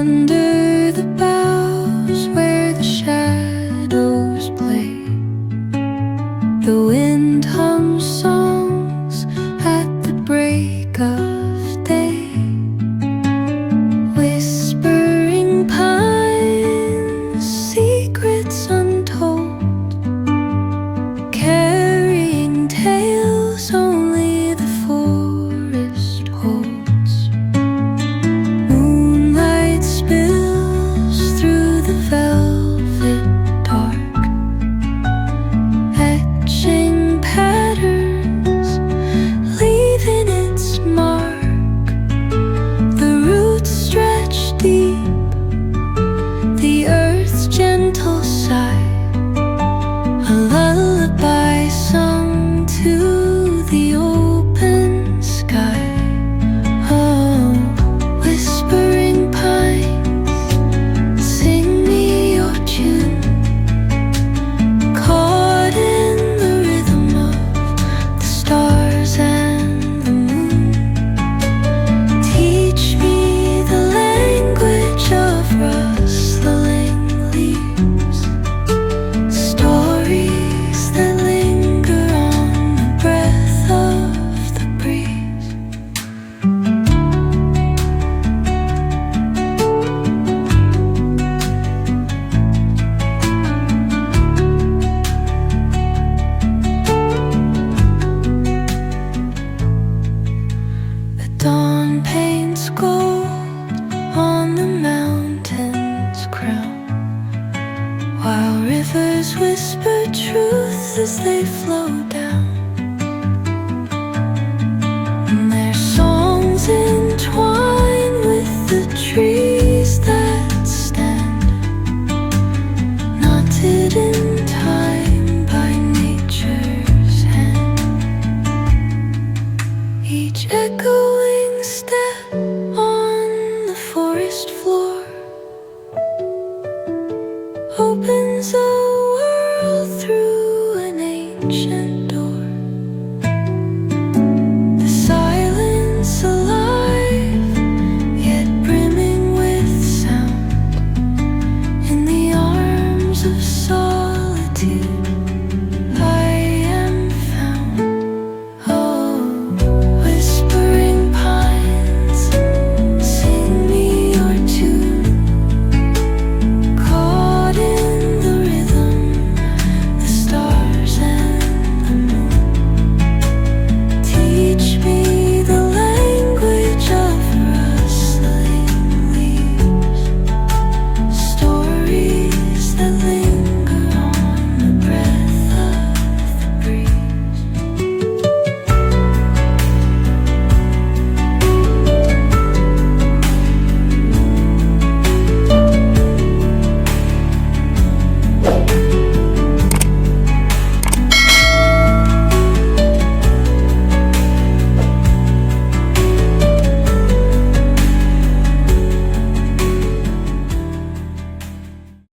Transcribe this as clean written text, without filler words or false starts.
Under the boughs where the shadows play, the wind hums songs at the break of day. Whispering pines, secrets untold, carrying tales only the forest holds. Moonlight spills through the velvet dark, etching patterns, leaving its mark. The roots stretch deep, the earth's gentle sigh, a lullaby sung to the open sky. Oh, whispering pines, sing me your tune, caught in the rhythm of the stars and the moon. Teach me the language of rustling leaves, stories that linger on the breath of the breeze. The dawn paints gold on the mountain's crown, while rivers whisper truth as they flow down. And their songs entwine with the trees that stand, knotted in time by nature's hand. Each echoing step on the forest floor opens up